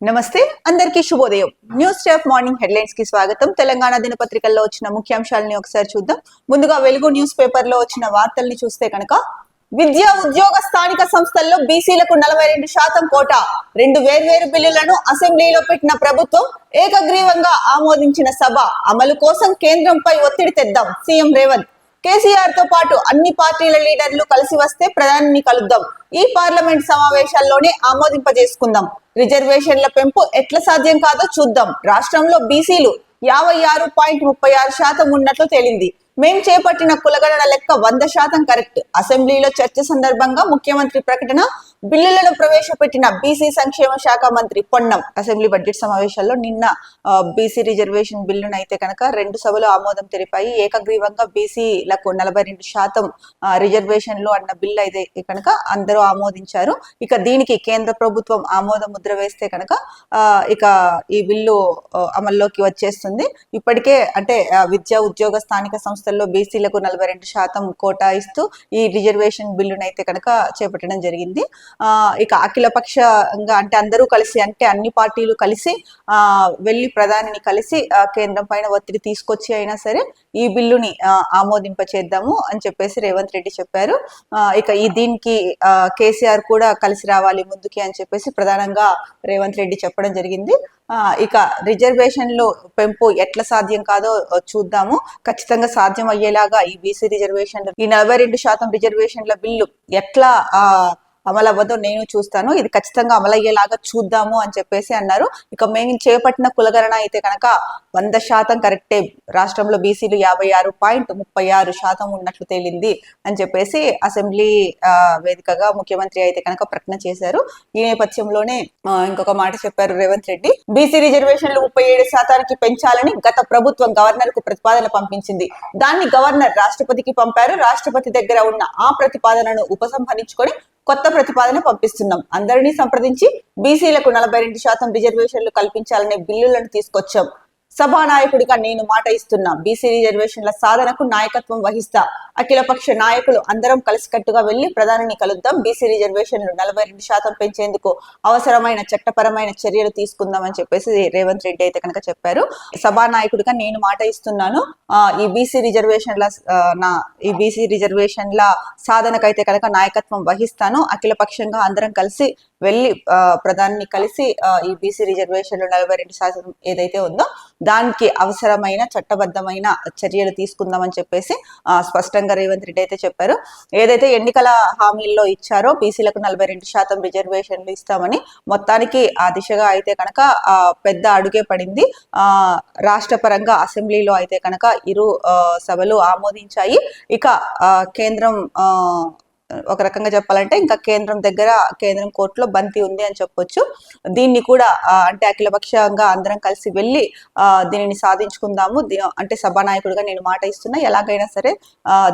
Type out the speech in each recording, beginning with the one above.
నమస్తే అందరికీ శుభోదయం. న్యూస్ స్టాఫ్ మార్నింగ్ హెడ్లైన్స్ కి స్వాగతం. తెలంగాణ దినపత్రికల్లో వచ్చిన ముఖ్యాంశాలని ఒకసారి చూద్దాం. ముందుగా వెలుగు న్యూస్ పేపర్ లో వచ్చిన వార్తల్ని చూస్తే కనుక విద్యా ఉద్యోగ స్థానిక సంస్థల్లో బీసీలకు 42% కోటా, 2 వేర్వేరు బిల్లులను అసెంబ్లీలో పెట్టిన ప్రభుత్వం ఏకగ్రీవంగా ఆమోదించిన సభ అమలు కోసం కేంద్రంపై ఒత్తిడి తెద్దాం సీఎం రేవంత్. కేసీఆర్ తో పాటు అన్ని పార్టీల లీడర్లు కలిసి వస్తే ప్రధానిని కలుద్దాం, ఈ పార్లమెంట్ సమావేశాల్లోనే ఆమోదింపజేసుకుందాం, రిజర్వేషన్ల పెంపు ఎట్లా సాధ్యం కాదో చూద్దాం, రాష్ట్రంలో బీసీలు 56.36% ఉన్నట్లు తేలింది, మేం చేపట్టిన కులగణన లెక్క 100% కరెక్ట్, అసెంబ్లీలో చర్చ సందర్భంగా ముఖ్యమంత్రి ప్రకటన, బిల్లులను ప్రవేశపెట్టిన బీసీ సంక్షేమ శాఖ మంత్రి పొన్నం. అసెంబ్లీ బడ్జెట్ సమావేశాల్లో నిన్న బీసీ రిజర్వేషన్ బిల్లును అయితే కనుక 2 సభలు ఆమోదం తెలిపాయి. ఏకగ్రీవంగా బీసీలకు 42% రిజర్వేషన్లు అన్న బిల్లు అయితే కనుక అందరూ ఆమోదించారు. ఇక దీనికి కేంద్ర ప్రభుత్వం ఆమోద ముద్ర వేస్తే కనుక ఇక ఈ బిల్లు అమల్లోకి వచ్చేస్తుంది. ఇప్పటికే అంటే విద్యా ఉద్యోగ స్థానిక సంస్థల్లో బీసీలకు 42% కోటా ఇస్తూ ఈ రిజర్వేషన్ బిల్లును అయితే కనుక చేపట్టడం జరిగింది. ఇక అఖిలపక్షంగా అంటే అందరూ కలిసి అంటే అన్ని పార్టీలు కలిసి వెళ్ళి ప్రధానిని కలిసి కేంద్రం పైన ఒత్తిడి తీసుకొచ్చి అయినా సరే ఈ బిల్లుని ఆమోదింప చేద్దాము అని చెప్పేసి రేవంత్ రెడ్డి చెప్పారు. ఇక దీనికి కేసీఆర్ కూడా కలిసి రావాలి ముందుకి అని చెప్పేసి ప్రధానంగా రేవంత్ రెడ్డి చెప్పడం జరిగింది. ఇక రిజర్వేషన్లు పెంపు ఎట్లా సాధ్యం కాదో చూద్దాము, ఖచ్చితంగా సాధ్యం అయ్యేలాగా ఈ బీసీ రిజర్వేషన్లు ఈ 42% రిజర్వేషన్ల బిల్లు ఎట్లా అమలవ్వదో నేను చూస్తాను, ఇది ఖచ్చితంగా అమలయ్యేలాగా చూద్దాము అని చెప్పేసి అన్నారు. ఇక మేము చేపట్టిన కులగణన అయితే కనుక 100% కరెక్టే, రాష్ట్రంలో బీసీలు 56.36% ఉన్నట్లు తేలింది అని చెప్పేసి అసెంబ్లీ వేదికగా ముఖ్యమంత్రి అయితే కనుక ప్రకటన చేశారు. ఈ నేపథ్యంలోనే ఇంకొక మాట చెప్పారు రేవంత్ రెడ్డి. బీసీ రిజర్వేషన్లు 37% పెంచాలని గత ప్రభుత్వం గవర్నర్ కు ప్రతిపాదన పంపించింది, దాన్ని గవర్నర్ రాష్ట్రపతికి పంపారు. రాష్ట్రపతి దగ్గర ఉన్న ఆ ప్రతిపాదనను ఉపసంహరించుకొని కొత్త ప్రతిపాదన పంపిస్తున్నాం, అందరినీ సంప్రదించి బీసీలకు 42% రిజర్వేషన్లు కల్పించాలనే బిల్లులను తీసుకొచ్చాం, సభానాయకుడిగా నేను మాట ఇస్తున్నా, బీసీ రిజర్వేషన్ల సాధనకు నాయకత్వం వహిస్తా, అఖిలపక్ష నాయకులు అందరం కలిసికట్టుగా వెళ్లి ప్రధానిని కలుద్దాం, బీసీ రిజర్వేషన్లు 42% పెంచేందుకు అవసరమైన చట్టపరమైన చర్యలు తీసుకుందామని చెప్పేసి రేవంత్ రెడ్డి అయితే కనుక చెప్పారు. సభానాయకుడిగా నేను మాట ఇస్తున్నాను, ఈ బీసీ రిజర్వేషన్ల సాధనకైతే కనుక నాయకత్వం వహిస్తాను, అఖిలపక్షంగా అందరం కలిసి వెళ్ళి ప్రధానిని కలిసి ఈ బీసీ రిజర్వేషన్లు 42% ఏదైతే ఉందో దానికి అవసరమైన చట్టబద్ధమైన చర్యలు తీసుకుందామని చెప్పేసి స్పష్టంగా రేవంత్ రెడ్డి అయితే చెప్పారు. ఏదైతే ఎన్నికల హామీల్లో ఇచ్చారో బీసీలకు 42% రిజర్వేషన్లు ఇస్తామని, మొత్తానికి ఆ దిశగా అయితే కనుక పెద్ద అడుగే పడింది. రాష్ట్ర పరంగా అసెంబ్లీలో అయితే కనుక ఇరు సభలు ఆమోదించాయి. ఇక కేంద్రం ఒక రకంగా చెప్పాలంటే ఇంకా కేంద్రం కోర్టులో బంతి ఉంది అని చెప్పొచ్చు. దీన్ని కూడా అంటే అఖిలపక్షంగా అందరం కలిసి వెళ్ళి దీనిని సాధించుకుందాము, అంటే సభానాయకుడిగా నేను మాట ఇస్తున్నా, ఎలాగైనా సరే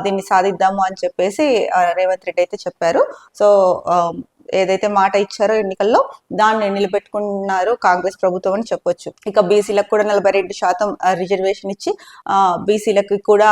దీన్ని సాధిద్దాము అని చెప్పేసి రేవంత్ రెడ్డి అయితే చెప్పారు. సో ఏదైతే మాట ఇచ్చారో ఎన్నికల్లో దాన్ని నిలబెట్టుకున్నారు కాంగ్రెస్ ప్రభుత్వం అని చెప్పొచ్చు. ఇక బీసీలకు కూడా 42% రిజర్వేషన్ ఇచ్చి బీసీలకు కూడా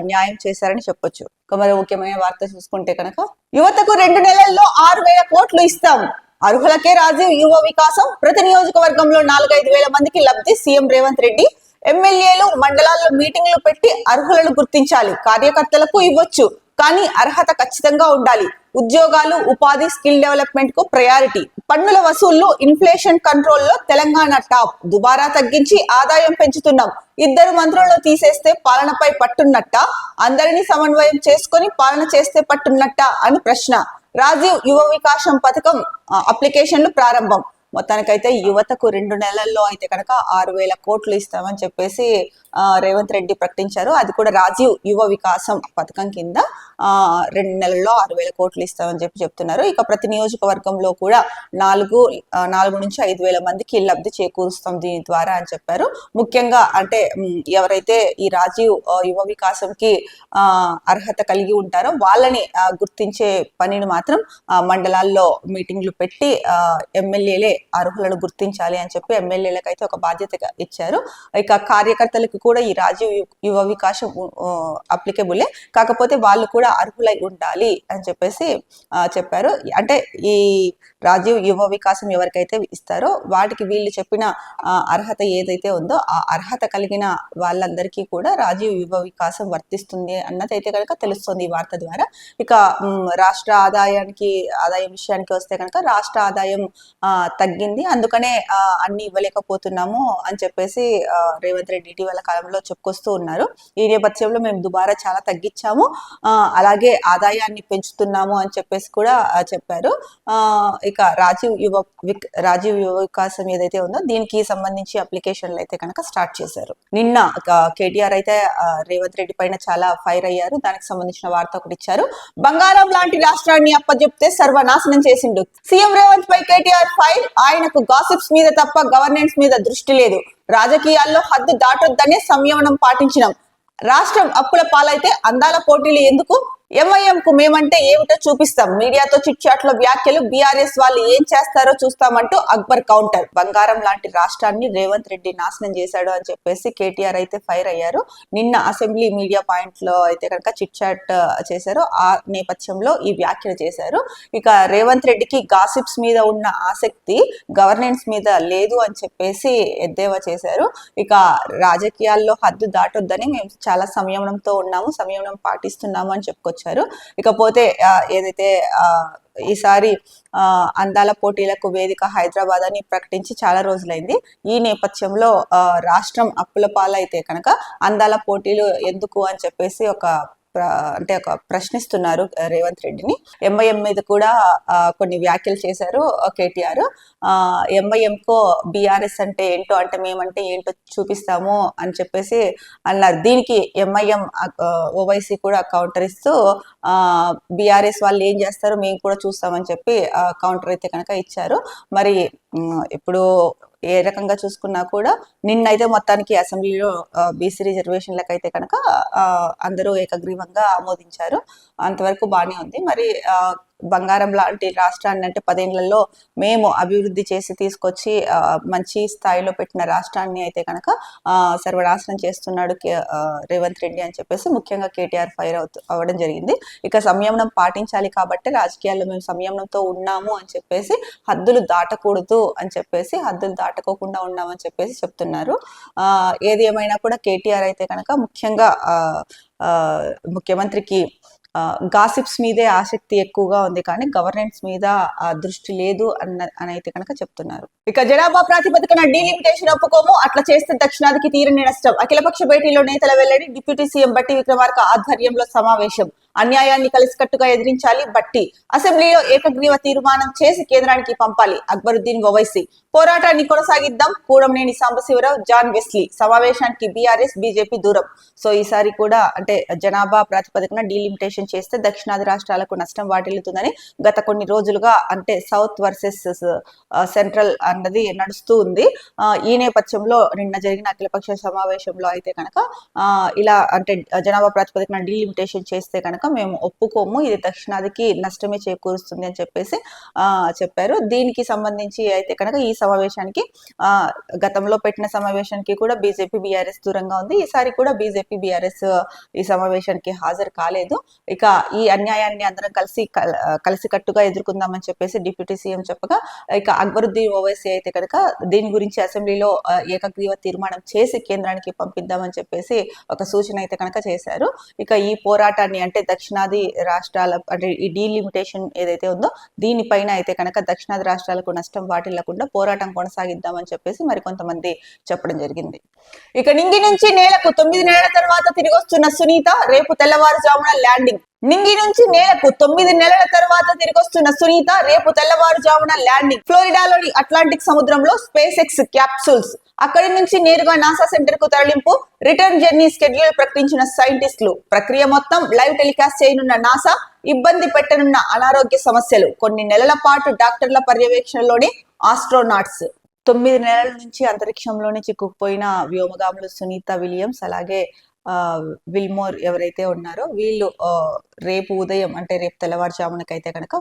న్యాయం చేశారని చెప్పొచ్చు. మరి ముఖ్యమైన వార్త చూసుకుంటే కనుక యువతకు 2 నెలల్లో 6,000 కోట్లు ఇస్తాం, అర్హులకే రాజీవ్ యువ వికాసం, ప్రతి నియోజకవర్గంలో 4-5 వేల మందికి లబ్ధి సీఎం రేవంత్ రెడ్డి. ఎమ్మెల్యేలు మండలాల్లో మీటింగ్లు పెట్టి అర్హులను గుర్తించాలి, కార్యకర్తలకు ఇవ్వచ్చు కానీ అర్హత ఖచ్చితంగా ఉండాలి, ఉద్యోగాలు ఉపాధి స్కిల్ డెవలప్మెంట్ కు ప్రయారిటీ, పన్నుల వసూళ్లు ఇన్ఫ్లేషన్ కంట్రోల్లో తెలంగాణ టాప్, దుబారా తగ్గించి ఆదాయం పెంచుతున్నాం, 2 మంత్రులను తీసేస్తే పాలనపై పట్టున్నట్ట, అందరినీ సమన్వయం చేసుకొని పాలన చేస్తే పట్టున్నట్ట అని ప్రశ్న. రాజీవ్ యువ వికాసం పథకం అప్లికేషన్లు ప్రారంభం. మొత్తానికైతే యువతకు 2 నెలల్లో అయితే కనుక 6,000 కోట్లు ఇస్తామని చెప్పేసి రేవంత్ రెడ్డి ప్రకటించారు. అది కూడా రాజీవ్ యువ వికాసం పథకం కింద 2 నెలల్లో 6,000 కోట్లు ఇస్తామని చెప్తున్నారు. ఇక ప్రతి నియోజకవర్గంలో కూడా 4 నుంచి 5 వేల మందికి లబ్ధి చేకూరుస్తాం దీని ద్వారా అని చెప్పారు. ముఖ్యంగా అంటే ఎవరైతే ఈ రాజీవ్ యువ వికాసంకి అర్హత కలిగి ఉంటారో వాళ్ళని గుర్తించే పనిని మాత్రం మండలాల్లో మీటింగ్లు పెట్టి ఎమ్మెల్యేలే అర్హులను గుర్తించాలి అని చెప్పి ఎమ్మెల్యేలకు అయితే ఒక బాధ్యత ఇచ్చారు. ఇక కార్యకర్తలకు కూడా ఈ రాజీవ్ యువ వికాసం అప్లికేబులే, కాకపోతే వాళ్ళు కూడా అర్హులై ఉండాలి అని చెప్పేసి చెప్పారు. అంటే ఈ రాజీవ్ యువ వికాసం ఎవరికైతే ఇస్తారో వాటికి వీళ్ళు చెప్పిన అర్హత ఏదైతే ఉందో ఆ అర్హత కలిగిన వాళ్ళందరికీ కూడా రాజీవ్ యువ వికాసం వర్తిస్తుంది అన్నదైతే కనుక తెలుస్తుంది ఈ వార్త ద్వారా. ఇక రాష్ట్ర ఆదాయం విషయానికి వస్తే కనుక రాష్ట్ర ఆదాయం తగ్గింది, అందుకనే అన్ని ఇవ్వలేకపోతున్నాము అని చెప్పేసి రేవంత్ రెడ్డి ఇటీవల కాలంలో చెప్పుకొస్తూ ఉన్నారు. ఈ నేపథ్యంలో మేము దుబారా చాలా తగ్గించాము, అలాగే ఆదాయాన్ని పెంచుతున్నాము అని చెప్పేసి కూడా చెప్పారు. ఇక రాజీవ్ యువ వికాసం ఏదైతే ఉందో దీనికి సంబంధించి అప్లికేషన్లు అయితే కనుక స్టార్ట్ చేశారు. నిన్న కేటీఆర్ అయితే రేవంత్ రెడ్డి పైన చాలా ఫైర్ అయ్యారు. దానికి సంబంధించిన వార్త ఒకటి ఇచ్చారు. బంగారం లాంటి రాష్ట్రాన్ని అప్పజెప్తే సర్వనాశనం చేసిండు సీఎం రేవంత్ పై కేటీఆర్ ఫైర్. ఆయనకు గాసిప్స్ మీద తప్ప గవర్నెన్స్ మీద దృష్టి లేదు, రాజకీయాల్లో హద్దు దాటొద్దనే సంయమనం పాటించినాం, రాష్ట్రం అప్పుల పాలైతే అందాల పోటీలు ఎందుకు, ఎంఐఎం కు మేమంటే ఏమిటో చూపిస్తాం, మీడియాతో చిట్ చాట్ లో వ్యాఖ్యలు, బీఆర్ఎస్ వాళ్ళు ఏం చేస్తారో చూస్తామంటూ అక్బర్ కౌంటర్. బంగారం లాంటి రాష్ట్రాన్ని రేవంత్ రెడ్డి నాశనం చేశాడు అని చెప్పేసి కేటీఆర్ అయితే ఫైర్ అయ్యారు. నిన్న అసెంబ్లీ మీడియా పాయింట్ లో అయితే కనుక చిట్ చాట్ చేశారు, ఆ నేపథ్యంలో ఈ వ్యాఖ్యలు చేశారు. ఇక రేవంత్ రెడ్డికి గాసిప్స్ మీద ఉన్న ఆసక్తి గవర్నెన్స్ మీద లేదు అని చెప్పేసి ఎద్దేవా చేశారు. ఇక రాజకీయాల్లో హద్దు దాటొద్దని మేము చాలా సంయమనంతో ఉన్నాము, సంయమనం పాటిస్తున్నాము అని చెప్పుకోవచ్చు. ఇకపోతే ఏదైతే ఈసారి అందాల పోటీలకు వేదిక హైదరాబాద్ అని ప్రకటించి చాలా రోజులైంది. ఈ నేపథ్యంలో రాష్ట్రం అప్పుల పాలైతే కనుక అందాల పోటీలు ఎందుకు అని చెప్పేసి ఒక ప్రశ్నిస్తున్నారు రేవంత్ రెడ్డిని. ఎంఐఎం మీద కూడా కొన్ని వ్యాఖ్యలు చేశారు కేటీఆర్. ఎంఐఎం కో బీఆర్ఎస్ అంటే ఏంటో, అంటే మేమంటే ఏంటో చూపిస్తాము అని చెప్పేసి అన్నారు. దీనికి ఎంఐఎం ఓవైసీ కూడా కౌంటర్ ఇస్తూ బీఆర్ఎస్ వాళ్ళు ఏం చేస్తారో మేము కూడా చూస్తామని చెప్పి కౌంటర్ అయితే కనుక ఇచ్చారు. మరి ఇప్పుడు ఏ రకంగా చూసుకున్నా కూడా నిన్నైతే మొత్తానికి అసెంబ్లీలో బీసీ రిజర్వేషన్లకు అయితే కనుక అందరూ ఏకగ్రీవంగా ఆమోదించారు. అంతవరకు బాగానే ఉంది. మరి బంగారం లాంటి రాష్ట్రాన్ని అంటే 10 ఏళ్లలో మేము అభివృద్ధి చేసి తీసుకొచ్చి మంచి స్థాయిలో పెట్టిన రాష్ట్రాన్ని అయితే కనుక సర్వనాశనం చేస్తున్నాడు రేవంత్ రెడ్డి అని చెప్పేసి ముఖ్యంగా కేటీఆర్ ఫైర్ అవ్వడం జరిగింది. ఇక సంయమనం పాటించాలి కాబట్టి రాజకీయాల్లో మేము సంయమనంతో ఉన్నాము అని చెప్పేసి, హద్దులు దాటకూడదు అని చెప్పేసి, హద్దులు దాటకోకుండా ఉన్నామని చెప్పేసి చెప్తున్నారు. ఏది ఏమైనా కూడా కేటీఆర్ అయితే కనుక ముఖ్యంగా ముఖ్యమంత్రికి గాసిప్స్ మీదే ఆసక్తి ఎక్కువగా ఉంది, కానీ గవర్నెన్స్ మీద దృష్టి లేదు అని అయితే కనుక చెప్తున్నారు. ఇక జనాభా ప్రాతిపదికన డీలిమిటేషన్ ఒప్పుకోము, అట్లా చేస్తే దక్షిణాదికి తీరని నష్టం. అఖిలపక్ష భేటీలో నేతల వెల్లడి. డిప్యూటీ సీఎం బట్టి విక్రమార్క ఆధ్వర్యంలో సమావేశం. అన్యాయాన్ని కలిసికట్టుగా ఎదిరించాలి బట్టి. అసెంబ్లీలో ఏకగ్రీవ తీర్మానం చేసి కేంద్రానికి పంపాలి. అక్బరుద్దీన్ ఓవైసీ. పోరాటాన్ని కొనసాగిద్దాం. కూడంనేని సాంబశివరావు, జాన్ వెస్లీ. సమావేశానికి బీఆర్ఎస్ బీజేపీ దూరం. సో ఈసారి కూడా అంటే జనాభా ప్రాతిపదికన డీలిమిటేషన్ చేస్తే దక్షిణాది రాష్ట్రాలకు నష్టం వాటిల్లుతుందని గత కొన్ని రోజులుగా అంటే సౌత్ వర్సెస్ సెంట్రల్ అన్నది నడుస్తూ ఉంది. ఈ నేపథ్యంలో నిన్న జరిగిన అఖిలపక్ష సమావేశంలో అయితే కనుక ఇలా అంటే జనాభా ప్రాతిపదికన డీలిమిటేషన్ చేస్తే కనుక మేము ఒప్పుకోము, ఇది దక్షిణాదికి నష్టమే చేకూరుస్తుంది అని చెప్పేసి చెప్పారు. దీనికి సంబంధించి అయితే కనుక ఈ సమావేశానికి గతంలో పెట్టిన సమావేశానికి కూడా బీజేపీ బీఆర్ఎస్ దూరంగా ఉంది. ఈసారి కూడా బీజేపీ బీఆర్ఎస్ ఈ సమావేశానికి హాజరు కాలేదు. ఇక ఈ అన్యాయాన్ని అందరం కలిసికట్టుగా ఎదుర్కొందామని చెప్పేసి డిప్యూటీ సీఎం చెప్పగా, ఇక అక్బరుద్దీన్ ఓవైసీ అయితే కనుక దీని గురించి అసెంబ్లీలో ఏకగ్రీవ తీర్మానం చేసి కేంద్రానికి పంపిద్దామని చెప్పేసి ఒక సూచన అయితే కనుక చేశారు. ఇక ఈ పోరాటాన్ని అంటే దక్షిణాది రాష్ట్రాల అంటే ఈ డీలిమిటేషన్ ఏదైతే ఉందో దీనిపైన అయితే కనుక దక్షిణాది రాష్ట్రాలకు నష్టం వాటిల్లకుండా పోరాటం కొనసాగిద్దామని చెప్పేసి మరి కొంతమంది చెప్పడం జరిగింది. ఇక నింగి నుంచి నేలకు 9 నెలల తర్వాత తిరిగి వస్తున్న సునీత, రేపు తెల్లవారుజామున ల్యాండింగ్. నింగి నుంచి నేలకు 9 నెలల తర్వాత తిరిగొస్తున్న సునీత రేపు తెల్లవారుజామున ల్యాండింగ్. ఫ్లోరిడాలోని అట్లాంటిక్ సముద్రంలో స్పేస్ ఎక్స్ క్యాప్సూల్స్, అక్కడి నుంచి నేరుగా నాసా సెంటర్ కు తరలింపు. రిటర్న్ జర్నీ స్కెడ్యూల్ ప్రకటించిన సైంటిస్టులు. ప్రక్రియ మొత్తం లైవ్ టెలికాస్ట్ చేయనున్న నాసా. ఇబ్బంది పెట్టనున్న అనారోగ్య సమస్యలు. కొన్ని నెలల పాటు డాక్టర్ల పర్యవేక్షణలోనే ఆస్ట్రోనాట్స్. 9 నెలల నుంచి అంతరిక్షంలోనే చిక్కుకుపోయిన వ్యోమగాములు సునీత విలియమ్స్, అలాగే ఆ, విల్మోర్ ఎవరైతే ఉన్నారో వీళ్ళు రేపు ఉదయం అంటే రేపు తెల్లవారుజామునకైతే కనుక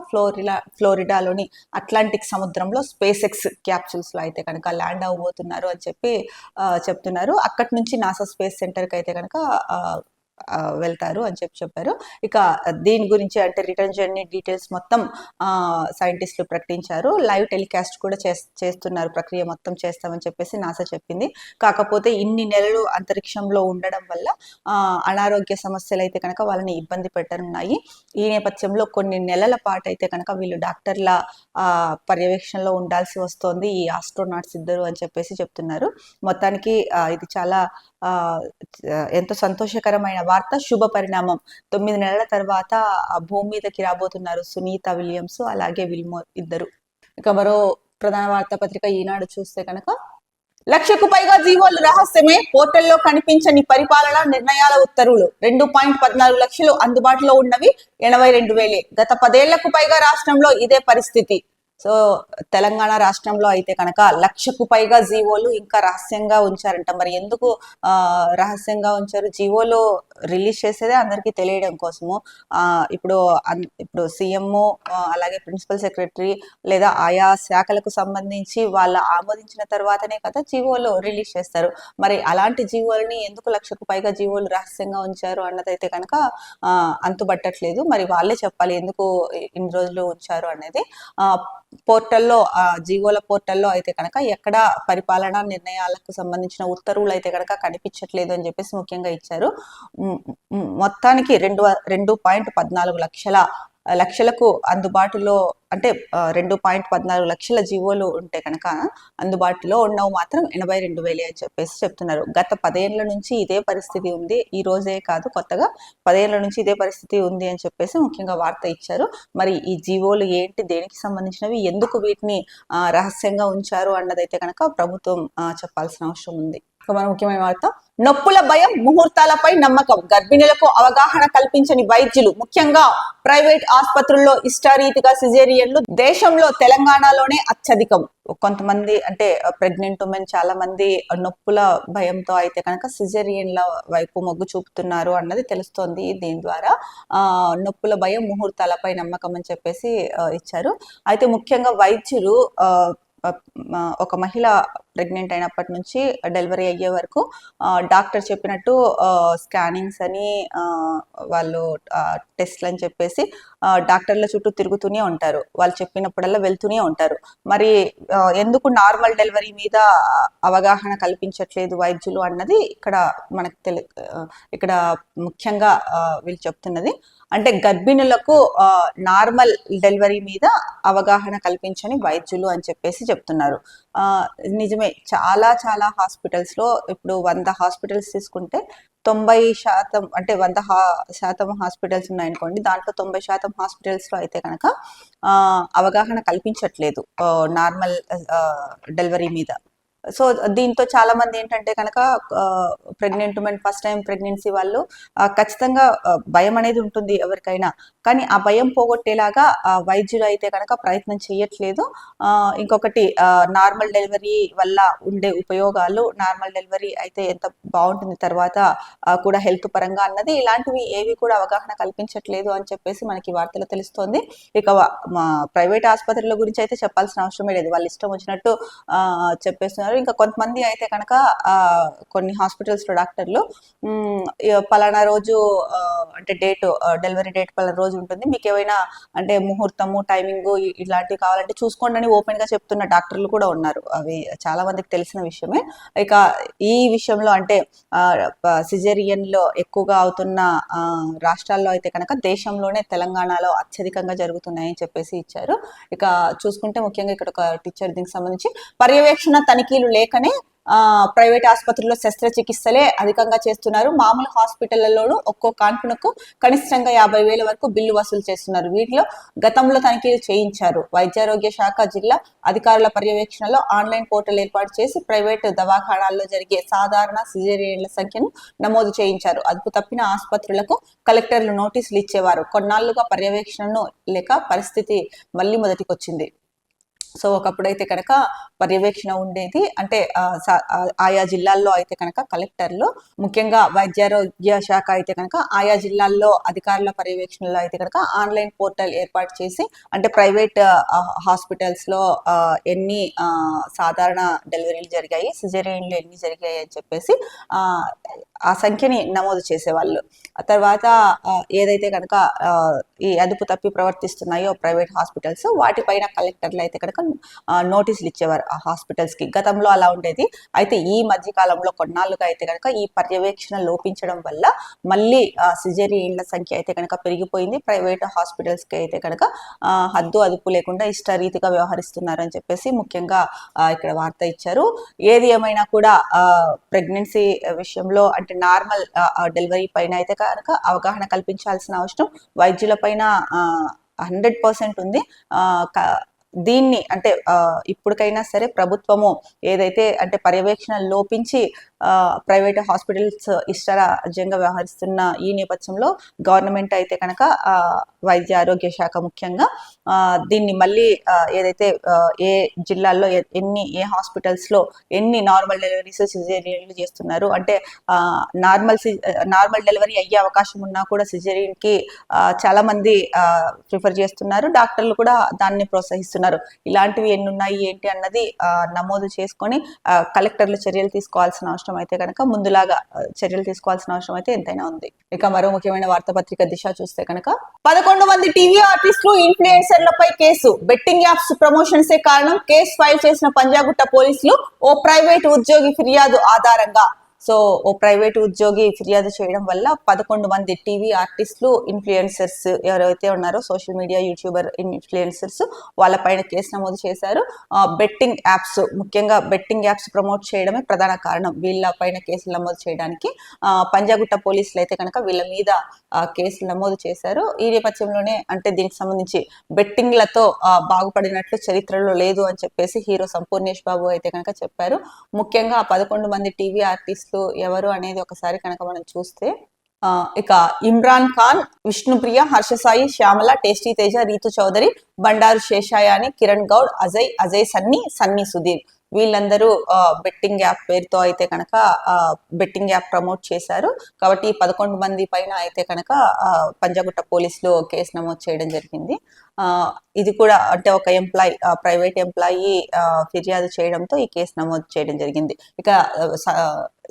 ఫ్లోరిడాలోని అట్లాంటిక్ సముద్రంలో స్పేస్ ఎక్స్ క్యాప్సూల్స్ లో అయితే కనుక ల్యాండ్ అవ్వబోతున్నారు అని చెప్పి చెప్తున్నారు. అక్కడి నుంచి నాసా స్పేస్ సెంటర్ కి అయితే కనుక వెళ్తారు అని చెప్పారు. ఇక దీని గురించి అంటే రిటర్న్ జర్నీ డీటెయిల్స్ మొత్తం సైంటిస్టులు ప్రకటించారు. లైవ్ టెలికాస్ట్ కూడా చేస్తున్నారు, ప్రక్రియ మొత్తం చేస్తామని చెప్పేసి నాసా చెప్పింది. కాకపోతే ఇన్ని నెలలు అంతరిక్షంలో ఉండడం వల్ల అనారోగ్య సమస్యలు అయితే కనుక వాళ్ళని ఇబ్బంది పెట్టనున్నాయి. ఈ నేపథ్యంలో కొన్ని నెలల పాటు అయితే కనుక వీళ్ళు డాక్టర్ల పర్యవేక్షణలో ఉండాల్సి వస్తోంది ఈ ఆస్ట్రోనాట్స్ ఇద్దరు అని చెప్పేసి చెప్తున్నారు. మొత్తానికి ఇది చాలా ఎంతో సంతోషకరమైన వార్త, శుభ పరిణామం. 9 నెలల తర్వాత భూమి మీదకి రాబోతున్నారు సునీత విలియమ్స్ అలాగే విల్మోర్ ఇద్దరు. ఇక మరో ప్రధాన వార్తాపత్రిక ఈనాడు చూస్తే కనుక 1,00,000కు పైగా జీవోలు రహస్యమే, పోర్టల్లో కనిపించని పరిపాలన నిర్ణయాల ఉత్తర్వులు. 2.14 లక్షలు అందుబాటులో ఉన్నవి 82,000. గత 10 ఏళ్లకు పైగా రాష్ట్రంలో ఇదే పరిస్థితి. సో తెలంగాణ రాష్ట్రంలో అయితే కనుక 1,00,000కు పైగా జీవోలు ఇంకా రహస్యంగా ఉంచారంట. మరి ఎందుకు రహస్యంగా ఉంచారు? జీవోలు రిలీజ్ చేసేదే అందరికీ తెలియడం కోసము. ఇప్పుడు సీఎం అలాగే ప్రిన్సిపల్ సెక్రటరీ లేదా ఆయా శాఖలకు సంబంధించి వాళ్ళు ఆమోదించిన తర్వాతనే కదా జీవోలు రిలీజ్ చేస్తారు. మరి అలాంటి జీవోలని ఎందుకు 1,00,000కు పైగా జీవోలు రహస్యంగా ఉంచారు అన్నదైతే కనుక అంతుబట్టట్లేదు. మరి వాళ్ళే చెప్పాలి ఎందుకు ఇన్ని రోజులు ఉంచారు అనేది. పోర్టల్లో జీవోల పోర్టల్లో అయితే కనుక ఎక్కడ పరిపాలనా నిర్ణయాలకు సంబంధించిన ఉత్తర్వులు అయితే కనుక కనిపించట్లేదు అని చెప్పేసి ముఖ్యంగా ఇచ్చారు. మొత్తానికి 2.14 లక్షలకు అందుబాటులో అంటే 2.14 లక్షల జీవోలు ఉంటే కనుక అందుబాటులో ఉన్నవి మాత్రం 82,000 అని చెప్పేసి చెప్తున్నారు. గత 10 ఏళ్ల నుంచి ఇదే పరిస్థితి ఉంది, ఈ రోజే కాదు కొత్తగా 10 ఏళ్ల నుంచి ఇదే పరిస్థితి ఉంది అని చెప్పేసి ముఖ్యంగా వార్త ఇచ్చారు. మరి ఈ జీవోలు ఏంటి, దేనికి సంబంధించినవి, ఎందుకు వీటిని రహస్యంగా ఉంచారు అన్నదైతే కనుక ప్రభుత్వం చెప్పాల్సిన అవసరం ఉంది. మన ముఖ్యమైన వార్త, నొప్పుల భయం, ముహూర్తాలపై నమ్మకం, గర్భిణులకు అవగాహన కల్పించని వైద్యులు, ముఖ్యంగా ప్రైవేట్ ఆసుపత్రుల్లో ఇష్టారీతిగా సిజేరియన్లు దేశంలో తెలంగాణలోనే అత్యధికం. కొంతమంది అంటే ప్రెగ్నెంట్ ఉమెన్ చాలా మంది నొప్పుల భయంతో అయితే కనుక సిజేరియన్ల వైపు మొగ్గు చూపుతున్నారు అన్నది తెలుస్తోంది. దీని ద్వారా నొప్పుల భయం, ముహూర్తాలపై నమ్మకం అని చెప్పేసి ఇచ్చారు. అయితే ముఖ్యంగా వైద్యులు ఒక మహిళ ప్రెగ్నెంట్ అయినప్పటి నుంచి డెలివరీ అయ్యే వరకు డాక్టర్ చెప్పినట్టు స్కానింగ్స్ అని వాళ్ళు టెస్ట్లు అని చెప్పేసి డాక్టర్ల చుట్టూ తిరుగుతూనే ఉంటారు, వాళ్ళు చెప్పినప్పుడల్లా వెళ్తూనే ఉంటారు. మరి ఎందుకు నార్మల్ డెలివరీ మీద అవగాహన కల్పించట్లేదు వైద్యులు అన్నది ఇక్కడ మనకు ఇక్కడ ముఖ్యంగా వీళ్ళు చెప్తున్నది. అంటే గర్భిణులకు నార్మల్ డెలివరీ మీద అవగాహన కల్పించని వైద్యులు అని చెప్పేసి చెప్తున్నారు. నిజమే, చాలా చాలా హాస్పిటల్స్ లో ఇప్పుడు 100 హాస్పిటల్స్ తీసుకుంటే 90% అంటే 100% హాస్పిటల్స్ ఉన్నాయనుకోండి, దాంట్లో 90% హాస్పిటల్స్ లో అయితే కనుక అవగాహన కల్పించట్లేదు నార్మల్ డెలివరీ మీద. సో దీంతో చాలా మంది ఏంటంటే కనుక pregnant women, first time pregnancy వాళ్ళు ఖచ్చితంగా భయం అనేది ఉంటుంది ఎవరికైనా, కానీ ఆ భయం పోగొట్టేలాగా వైద్యులు అయితే కనుక ప్రయత్నం చేయట్లేదు. ఇంకొకటి నార్మల్ డెలివరీ వల్ల ఉండే ఉపయోగాలు, నార్మల్ డెలివరీ అయితే ఎంత బాగుంటుంది తర్వాత కూడా హెల్త్ పరంగా అన్నది, ఇలాంటివి ఏవి కూడా అవగాహన కల్పించట్లేదు అని చెప్పేసి మనకి వార్తలు తెలుస్తోంది. ఇక ప్రైవేట్ ఆసుపత్రుల గురించి అయితే చెప్పాల్సిన అవసరమే లేదు, వాళ్ళు ఇష్టం వచ్చినట్టు చెప్పేస్తున్నారు. ఇంకా కొంతమంది అయితే కనుక కొన్ని హాస్పిటల్స్ లో డాక్టర్లు పలానా రోజు అంటే డెలివరీ డేట్ పలానా రోజు ఉంటుంది, మీకు ఏమైనా అంటే ముహూర్తము, టైమింగ్ ఇలాంటివి కావాలంటే చూసుకోండి అని ఓపెన్ గా చెప్తున్న డాక్టర్లు కూడా ఉన్నారు. అవి చాలా మందికి తెలిసిన విషయమే. ఇక ఈ విషయంలో అంటే సిజేరియన్ లో ఎక్కువగా అవుతున్న రాష్ట్రాల్లో అయితే కనుక దేశంలోనే తెలంగాణలో అత్యధికంగా జరుగుతున్నాయని చెప్పేసి ఇచ్చారు. ఇక చూసుకుంటే ముఖ్యంగా ఇక్కడ ఒక టీచర్ దీనికి సంబంధించి పర్యవేక్షణ తనిఖీలు లేకనే ప్రైవేట్ ఆసుపత్రుల్లో శస్త్రచికిత్సలే అధికంగా చేస్తున్నారు. మామూలు హాస్పిటళ్లలోనూ ఒక్కో కాన్పునకు కనిష్టంగా 50,000 వరకు బిల్లు వసూలు చేస్తున్నారు. వీటిలో గతంలో తనిఖీలు చేయించారు. వైద్యారోగ్య శాఖ జిల్లా అధికారుల పర్యవేక్షణలో ఆన్లైన్ పోర్టల్ ఏర్పాటు చేసి ప్రైవేటు దవాఖానాల్లో జరిగే సాధారణ సిజేరియన్ల సంఖ్యను నమోదు చేయించారు. అదుపు తప్పిన ఆసుపత్రులకు కలెక్టర్లు నోటీసులు ఇచ్చేవారు. కొన్నాళ్లుగా పర్యవేక్షణను లేక పరిస్థితి మళ్లీ మొదటికొచ్చింది. సో ఒకప్పుడైతే కనుక పర్యవేక్షణ ఉండేది. అంటే ఆయా జిల్లాల్లో అయితే కనుక కలెక్టర్లు, ముఖ్యంగా వైద్యారోగ్య శాఖ అయితే కనుక ఆయా జిల్లాల్లో అధికారుల పర్యవేక్షణలో అయితే కనుక ఆన్లైన్ పోర్టల్ ఏర్పాటు చేసి, అంటే ప్రైవేట్ హాస్పిటల్స్ లో ఎన్ని సాధారణ డెలివరీలు జరిగాయి, సిజేరియన్లు ఎన్ని జరిగాయి అని చెప్పేసి ఆ సంఖ్యని నమోదు చేసేవాళ్ళు. తర్వాత ఏదైతే కనుక ఈ అదుపు తప్పి ప్రవర్తిస్తున్నాయో ప్రైవేట్ హాస్పిటల్స్, వాటిపైన కలెక్టర్లు అయితే కనుక నోటీసులు ఇచ్చేవారు ఆ హాస్పిటల్స్ కి. గతంలో అలా ఉండేది. అయితే ఈ మధ్య కాలంలో కొన్నాళ్ళుగా అయితే కనుక ఈ పర్యవేక్షణ లోపించడం వల్ల మళ్ళీ సిజేరియన్ల సంఖ్య అయితే కనుక పెరిగిపోయింది. ప్రైవేట్ హాస్పిటల్స్ కి అయితే కనుక హద్దు అదుపు లేకుండా ఇష్టరీతిగా వ్యవహరిస్తున్నారని చెప్పేసి ముఖ్యంగా ఇక్కడ వార్త ఇచ్చారు. ఏది ఏమైనా కూడా ప్రెగ్నెన్సీ విషయంలో అంటే నార్మల్ డెలివరీ పైన అయితే కనుక అవగాహన కల్పించాల్సిన అవసరం వైద్యుల పైన 100% ఉంది. దీన్ని అంటే ఇప్పటికైనా సరే ప్రభుత్వము ఏదైతే అంటే పర్యవేక్షణ లోపించి ప్రైవేట్ హాస్పిటల్స్ ఇష్టరాజ్యంగా వ్యవహరిస్తున్న ఈ నేపథ్యంలో గవర్నమెంట్ అయితే కనుక వైద్య ఆరోగ్య శాఖ ముఖ్యంగా దీన్ని మళ్ళీ ఏదైతే ఏ జిల్లాల్లో ఏ హాస్పిటల్స్ లో ఎన్ని నార్మల్ డెలివరీస్ సిజేరియన్లు చేస్తున్నారు, అంటే నార్మల్ డెలివరీ అయ్యే అవకాశం ఉన్నా కూడా సిజేరియన్ కి చాలా మంది ప్రిఫర్ చేస్తున్నారు, డాక్టర్లు కూడా దాన్ని ప్రోత్సహిస్తున్నారు. ఇలాంటివి ఎన్ని ఉన్నాయి ఏంటి అన్నది నమోదు చేసుకొని కలెక్టర్లు చర్యలు తీసుకోవాల్సిన అవసరం అయితే కనుక ముందులాగా చర్యలు తీసుకోవాల్సిన అవసరం అయితే ఎంతైనా ఉంది. ఇక మరో ముఖ్యమైన వార్తాపత్రిక దిశ చూస్తే కనుక 11 మంది టీవీ ఆర్టిస్టులు ఇన్ఫ్లుయెన్సర్లపై కేసు, బెట్టింగ్ యాప్స్ ప్రమోషన్సే కారణం, కేసు ఫైల్ చేసిన పంజాగుట్ట పోలీసులు. ఓ ప్రైవేట్ ఉద్యోగి ఫిర్యాదు ఆధారంగా. సో ఓ ప్రైవేట్ ఉద్యోగి ఫిర్యాదు చేయడం వల్ల 11 మంది టీవీ ఆర్టిస్టులు, ఇన్ఫ్లుయెన్సర్స్ ఎవరైతే ఉన్నారో సోషల్ మీడియా యూట్యూబర్ ఇన్ఫ్లుయెన్సర్స్ వాళ్ళపైన కేసు నమోదు చేశారు. బెట్టింగ్ యాప్స్, ముఖ్యంగా బెట్టింగ్ యాప్స్ ప్రమోట్ చేయడమే ప్రధాన కారణం వీళ్ళ పైన కేసులు నమోదు చేయడానికి. పంజాగుట్ట పోలీసులు అయితే కనుక వీళ్ళ మీద కేసులు నమోదు చేశారు. ఈ నేపథ్యంలోనే అంటే దీనికి సంబంధించి బెట్టింగ్లతో బాగుపడినట్లు చరిత్రలో లేదు అని చెప్పేసి హీరో సంపూర్ణేష్ బాబు అయితే కనుక చెప్పారు. ముఖ్యంగా 11 మంది టీవీ ఆర్టిస్టులు ఎవరు అనేది ఒకసారి కనుక మనం చూస్తే ఇక ఇమ్రాన్ ఖాన్, విష్ణుప్రియ, హర్షసాయి, శ్యామల, టేస్టీ తేజ, రీతు చౌదరి, బండారు శేషాయాని, కిరణ్ గౌడ్, అజయ్ సన్నీ సుధీర్ వీళ్ళందరూ బెట్టింగ్ యాప్ పేరుతో అయితే కనుక బెట్టింగ్ యాప్ ప్రమోట్ చేశారు. కాబట్టి 11 మంది పైన అయితే కనుక పంజాగుట్ట పోలీసులు కేసు నమోదు చేయడం జరిగింది. ఇది కూడా అంటే ఒక ప్రైవేట్ ఎంప్లాయీ ఫిర్యాదు చేయడంతో ఈ కేసు నమోదు చేయడం జరిగింది. ఇక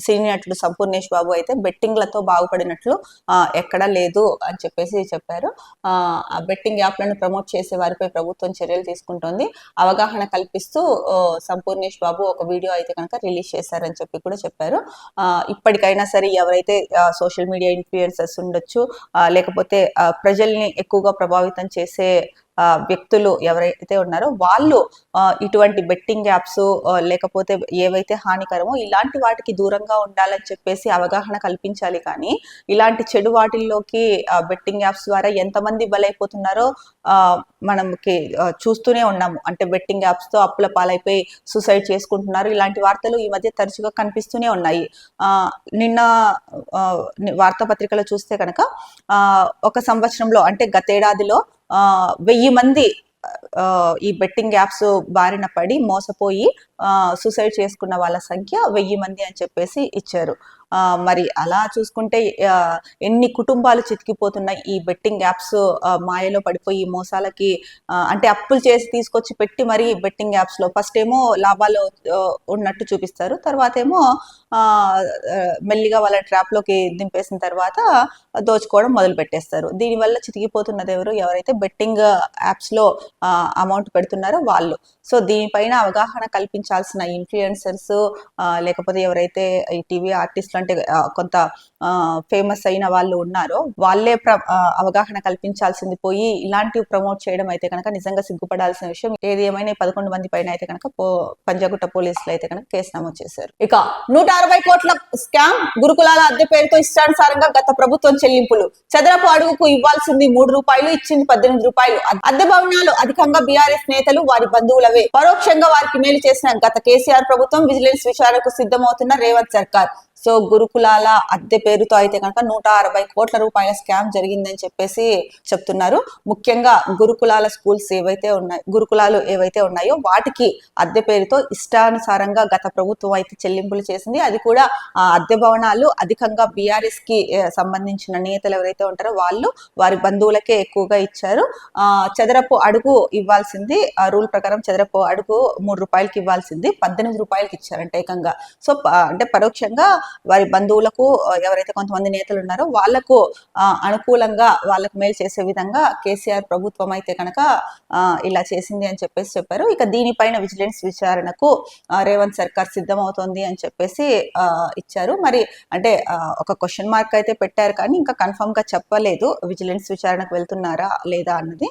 సీనియర్ నటుడు సంపూర్ణేష్ బాబు అయితే బెట్టింగ్లతో బాగుపడినట్లు ఎక్కడా లేదు అని చెప్పేసి చెప్పారు. ఆ బెట్టింగ్ యాప్లను ప్రమోట్ చేసే వారిపై ప్రభుత్వం చర్యలు తీసుకుంటోంది. అవగాహన కల్పిస్తూ సంపూర్ణేష్ బాబు ఒక వీడియో అయితే కనుక రిలీజ్ చేశారని చెప్పి కూడా చెప్పారు. ఇప్పటికైనా సరే ఎవరైతే సోషల్ మీడియా ఇన్ఫ్లుయెన్సర్స్ ఉండొచ్చు, లేకపోతే ప్రజల్ని ఎక్కువగా ప్రభావితం చేసే వ్యక్తులు ఎవరైతే ఉన్నారో వాళ్ళు ఇటువంటి బెట్టింగ్ యాప్స్ లేకపోతే ఏవైతే హానికరమో ఇలాంటి వాటికి దూరంగా ఉండాలని చెప్పేసి అవగాహన కల్పించాలి. కానీ ఇలాంటి చెడు వాటిల్లోకి బెట్టింగ్ యాప్స్ ద్వారా ఎంతమంది బలైపోతున్నారో మనకి చూస్తూనే ఉన్నాము. అంటే బెట్టింగ్ యాప్స్ తో అప్పుల పాలైపోయి సూసైడ్ చేసుకుంటున్నారు. ఇలాంటి వార్తలు ఈ మధ్య తరచుగా కనిపిస్తూనే ఉన్నాయి. నిన్న వార్తాపత్రికలో చూస్తే కనుక ఒక సంవత్సరంలో అంటే గతేడాదిలో 1000 మంది ఈ బెట్టింగ్ యాప్స్ బారిన పడి మోసపోయి సూసైడ్ చేసుకున్న వాళ్ళ సంఖ్య 1000 మంది అని చెప్పేసి ఇచ్చారు. మరి అలా చూసుకుంటే ఎన్ని కుటుంబాలు చితికిపోతున్నాయి ఈ బెట్టింగ్ యాప్స్ మాయలో పడిపోయి మోసాలకి. అంటే అప్పులు చేసి తీసుకొచ్చి పెట్టి మరి బెట్టింగ్ యాప్స్ లో ఫస్ట్ ఏమో లాభాలు ఉన్నట్టు చూపిస్తారు, తర్వాత ఏమో మెల్లిగా వాళ్ళ ట్రాప్ లోకి దింపేసిన తర్వాత దోచుకోవడం మొదలు పెట్టేస్తారు. దీనివల్ల చితికిపోతున్నది ఎవరైతే బెట్టింగ్ యాప్స్ లో అమౌంట్ పెడుతున్నారో వాళ్ళు. సో దీనిపైన అవగాహన కల్పించాల్సిన ఇన్ఫ్లుయెన్సర్స్ లేకపోతే ఎవరైతే ఈ టీవీ ఆర్టిస్టులు అంటే కొంత ఫేమస్ అయిన వాళ్ళు ఉన్నారో వాళ్ళే అవగాహన కల్పించాల్సింది పోయి ఇలాంటివి ప్రమోట్ చేయడం అయితే కనుక నిజంగా సిగ్గుపడాల్సిన విషయం. ఏది ఏమైనా 11 మంది పైన అయితే కనుక పంజాగుట్ట పోలీసులు అయితే కనుక కేసు నమోదు చేశారు. ఇక 160 కోట్ల స్కామ్, గురుకులాల అద్దె పేరుతో ఇష్టానుసారంగా గత ప్రభుత్వం చెల్లింపులు. చదరపు అడుగుకు ఇవ్వాల్సింది 3 రూపాయలు, ఇచ్చింది 18 రూపాయలు. అద్దె భవనాలు అధికంగా బీఆర్ఎస్ నేతలు వారి బంధువులవే. పరోక్షంగా వారికి మేలు చేసిన గత కేసీఆర్ ప్రభుత్వం, విజిలెన్స్ విచారణకు సిద్ధమవుతున్న రేవంత్ సర్కార్. సో గురుకులాల అద్దె పేరుతో అయితే కనుక 160 కోట్ల రూపాయల స్కామ్ జరిగిందని చెప్పేసి చెప్తున్నారు. ముఖ్యంగా గురుకులాలు ఏవైతే ఉన్నాయో వాటికి అద్దె పేరుతో ఇష్టానుసారంగా గత ప్రభుత్వం అయితే చెల్లింపులు చేసింది. అది కూడా అద్దె భవనాలు అధికంగా బీఆర్ఎస్ కి సంబంధించిన నేతలు ఎవరైతే ఉంటారో వాళ్ళు వారి బంధువులకే ఎక్కువగా ఇచ్చారు. చదరపు అడుగు ఇవ్వాల్సింది రూల్ ప్రకారం చదరపు అడుగు 3 రూపాయలకి ఇవ్వాల్సింది 18 రూపాయలకి ఇచ్చారంట ఏకంగా. సో అంటే పరోక్షంగా వారి బంధువులకు ఎవరైతే కొంతమంది నేతలు ఉన్నారో వాళ్లకు అనుకూలంగా వాళ్ళకు మేలు చేసే విధంగా కేసీఆర్ ప్రభుత్వం అయితే కనుక ఇలా చేసింది అని చెప్పేసి చెప్పారు. ఇక దీనిపైన విజిలెన్స్ విచారణకు రేవంత్ సర్కార్ సిద్ధమవుతోంది అని చెప్పేసి ఇచ్చారు. మరి అంటే ఒక క్వశ్చన్ మార్క్ అయితే పెట్టారు కానీ ఇంకా కన్ఫర్మ్ గా చెప్పలేదు విజిలెన్స్ విచారణకు వెళ్తున్నారా లేదా అన్నది.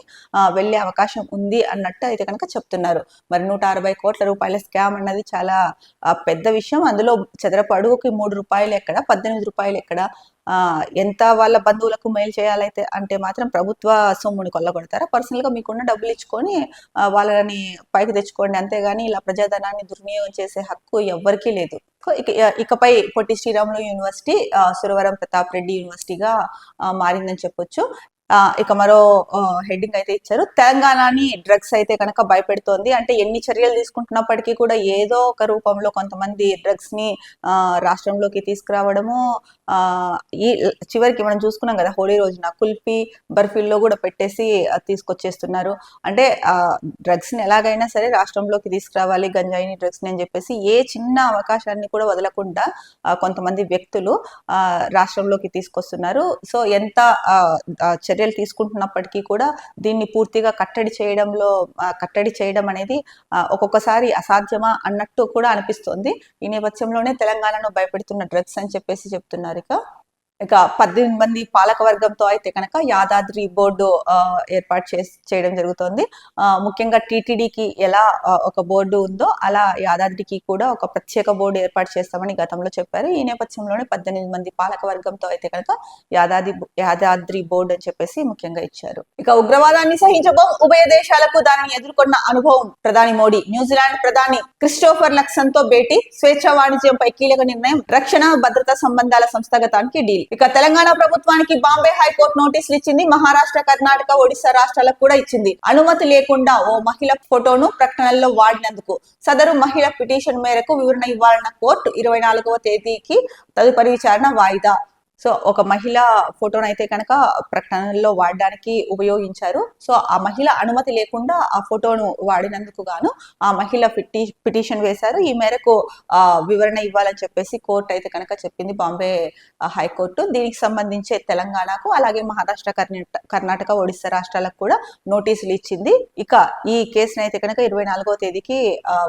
వెళ్లే అవకాశం ఉంది అన్నట్టు అయితే కనుక చెప్తున్నారు. మరి 160 కోట్ల రూపాయల స్కామ్ అన్నది చాలా పెద్ద విషయం. అందులో చదరపు అడుగుకి 3 రూపాయలు ఎక్కడ, 18 రూపాయలు ఎక్కడ, ఎంత వాళ్ళ బంధువులకు మెయిల్ చేయాలైతే అంటే మాత్రం ప్రభుత్వ సొమ్ముని కొల్లగొడతారా? పర్సనల్ గా మీకున్న డబ్బులు ఇచ్చుకొని వాళ్ళని పైకి తెచ్చుకోండి, అంతేగాని ఇలా ప్రజాధనాన్ని దుర్వినియోగం చేసే హక్కు ఎవ్వరికీ లేదు. ఇకపై పొట్టి శ్రీరాములు యూనివర్సిటీ సురవరం ప్రతాప్ రెడ్డి యూనివర్సిటీగా మారిందని చెప్పొచ్చు. ఇక మరో హెడ్డింగ్ అయితే ఇచ్చారు, తెలంగాణని డ్రగ్స్ అయితే కనుక భయపెడుతోంది. అంటే ఎన్ని చర్యలు తీసుకుంటున్నప్పటికీ కూడా ఏదో ఒక రూపంలో కొంతమంది డ్రగ్స్ ని రాష్ట్రంలోకి తీసుకురావడము, ఈ చివరికి మనం చూసుకున్నాం కదా హోలీ రోజున కుల్ఫీ బర్ఫీల్లో కూడా పెట్టేసి తీసుకొచ్చేస్తున్నారు. అంటే డ్రగ్స్ ని ఎలాగైనా సరే రాష్ట్రంలోకి తీసుకురావాలి, గంజాయిని డ్రగ్స్ ని అని చెప్పేసి ఏ చిన్న అవకాశాన్ని కూడా వదలకుండా కొంతమంది వ్యక్తులు రాష్ట్రంలోకి తీసుకొస్తున్నారు. సో ఎంత చర్యలు తీసుకుంటున్నప్పటికీ కూడా దీన్ని పూర్తిగా కట్టడి చేయడం అనేది ఒక్కొక్కసారి అసాధ్యమా అన్నట్టు కూడా అనిపిస్తోంది. ఈ నేపథ్యంలోనే తెలంగాణను భయపెడుతున్న డ్రగ్స్ అని చెప్పేసి చెప్తున్నారు. ఇక 18 మంది పాలక వర్గంతో అయితే కనుక యాదాద్రి బోర్డు ఏర్పాటు చేయడం జరుగుతోంది. ముఖ్యంగా టీటీడీకి ఎలా ఒక బోర్డు ఉందో అలా యాదాద్రికి కూడా ఒక ప్రత్యేక బోర్డు ఏర్పాటు చేస్తామని గతంలో చెప్పారు. ఈ నేపథ్యంలోనే 18 మంది పాలక వర్గంతో అయితే కనుక యాదాద్రి బోర్డు అని చెప్పేసి ముఖ్యంగా ఇచ్చారు. ఇక ఉగ్రవాదాన్ని సహించబోం, ఉభయ దేశాలకు దానిని ఎదుర్కొన్న అనుభవం. ప్రధాని మోడీ న్యూజిలాండ్ ప్రధాని క్రిస్టోఫర్ లక్సన్ తో భేటీ, స్వేచ్ఛ వాణిజ్యంపై కీలక నిర్ణయం, రక్షణ భద్రతా సంబంధాల సంస్థాగతానికి డీల్. ఇక తెలంగాణ ప్రభుత్వానికి బాంబే హైకోర్టు నోటీసులు ఇచ్చింది. మహారాష్ట్ర, కర్ణాటక, ఒడిశా రాష్ట్రాలకు కూడా ఇచ్చింది. అనుమతి లేకుండా ఓ మహిళ ఫోటోను ప్రకటనల్లో వాడినందుకు సదరు మహిళ పిటిషన్ మేరకు వివరణ ఇవ్వాలన్న కోర్టు 24వ తేదీకి తదుపరి విచారణ వాయిదా. సో ఒక మహిళ ఫోటోను అయితే కనుక ప్రకటనల్లో వాడడానికి ఉపయోగించారు. సో ఆ మహిళ అనుమతి లేకుండా ఆ ఫోటోను వాడినందుకు గాను ఆ మహిళ పిటిషన్ వేశారు. ఈ మేరకు వివరణ ఇవ్వాలని చెప్పేసి కోర్టు అయితే కనుక చెప్పింది, బాంబే హైకోర్టు. దీనికి సంబంధించి తెలంగాణకు అలాగే మహారాష్ట్ర, కర్ణాటక, ఒడిశా రాష్ట్రాలకు కూడా నోటీసులు ఇచ్చింది. ఇక ఈ కేసును అయితే కనుక 24వ తేదీకి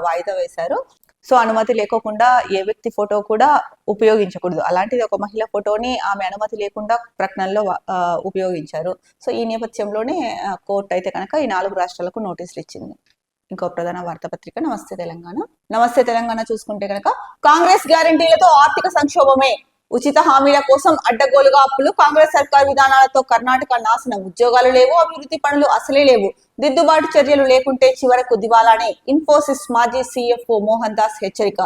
వాయిదా వేశారు. సో అనుమతి లేకోకుండా ఏ వ్యక్తి ఫోటో కూడా ఉపయోగించకూడదు. అలాంటిది ఒక మహిళ ఫోటోని ఆమె అనుమతి లేకుండా ప్రకటనలో ఉపయోగించారు. సో ఈ నేపథ్యంలోనే కోర్టు అయితే కనుక ఈ 4 రాష్ట్రాలకు నోటీసులు ఇచ్చింది. ఇంకో ప్రధాన వార్తాపత్రిక నమస్తే తెలంగాణ. నమస్తే తెలంగాణ చూసుకుంటే కనుక కాంగ్రెస్ గ్యారంటీలతో ఆర్థిక సంక్షోభమే, ఉచిత హామీల కోసం అడ్డగోలుగా అప్పులు, కాంగ్రెస్ సర్కార్ విధానాలతో కర్ణాటక నాశనం, ఉద్యోగాలు లేవు, అభివృద్ధి పనులు అసలే లేవు, దిద్దుబాటు చర్యలు లేకుంటే చివరకు దివాలానే, ఇన్ఫోసిస్ మాజీ సిఎఫ్ఓ మోహన్ దాస్ హెచ్చరిక.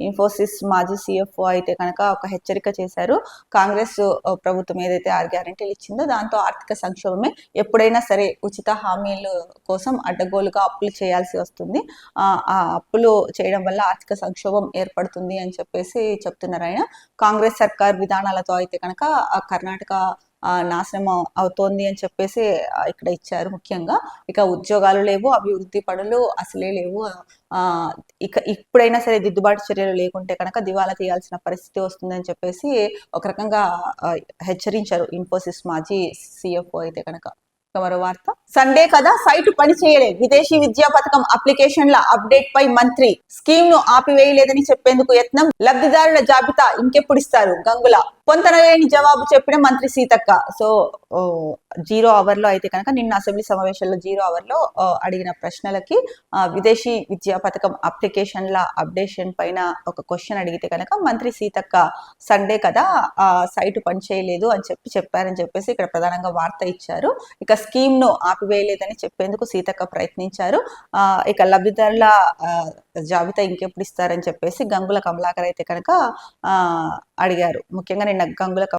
ఇన్ఫోసిస్ మాజీ సిఎఫ్ఓ అయితే కనుక ఒక హెచ్చరిక చేశారు. కాంగ్రెస్ ప్రభుత్వం ఏదైతే 6 గ్యారెంటీలు ఇచ్చిందో దాంతో ఆర్థిక సంక్షోభమే, ఎప్పుడైనా సరే ఉచిత హామీల కోసం అడ్డగోలుగా అప్పులు చేయాల్సి వస్తుంది, ఆ అప్పులు చేయడం వల్ల ఆర్థిక సంక్షోభం ఏర్పడుతుంది అని చెప్పేసి చెప్తున్నారు ఆయన. కాంగ్రెస్ సర్కార్ విధానాలతో అయితే కనుక కర్ణాటక నాశనం అవుతోంది అని చెప్పేసి ఇక్కడ ఇచ్చారు. ముఖ్యంగా ఇక ఉద్యోగాలు లేవు, అభివృద్ధి పనులు అసలే లేవు, ఇక ఇప్పుడైనా సరే దిద్దుబాటు చర్యలు లేకుంటే కనుక దివాలా తీయాల్సిన పరిస్థితి వస్తుందని చెప్పేసి ఒక రకంగా హెచ్చరించారు ఇన్ఫోసిస్ మాజీ సిఎఫ్ఓ అయితే కనుక. మరో వార్త, సండే కదా సైటు పని చేయలే, విదేశీ విద్యా పథకం అప్లికేషన్ల అప్డేట్ పై మంత్రి, స్కీమ్ ను ఆపివేయలేదని చెప్పేందుకు యత్నం, లబ్ధిదారుల జాబితా ఇంకెప్పుడు ఇస్తారు, గంగుల. పొంతనలేని జవాబు చెప్పిన మంత్రి సీతక్క. సో 0 అవర్లో అయితే కనుక నిన్న అసెంబ్లీ సమావేశంలో 0 అవర్లో అడిగిన ప్రశ్నలకి విదేశీ విద్యా పథకం అప్లికేషన్ల అప్డేషన్ పైన ఒక క్వశ్చన్ అడిగితే కనుక మంత్రి సీతక్క సండే కదా సైటు పనిచేయలేదు అని చెప్పారని చెప్పేసి ఇక్కడ ప్రధానంగా వార్త ఇచ్చారు. ఇక స్కీమ్ ను ఆపివేయలేదని చెప్పేందుకు సీతక్క ప్రయత్నించారు. ఇక లబ్ధిదారుల జాబితా ఇంకెప్పుడు ఇస్తారని చెప్పేసి గంగుల కమలాకర్ అయితే కనుక అడిగారు. ముఖ్యంగా నిన్న గంగుల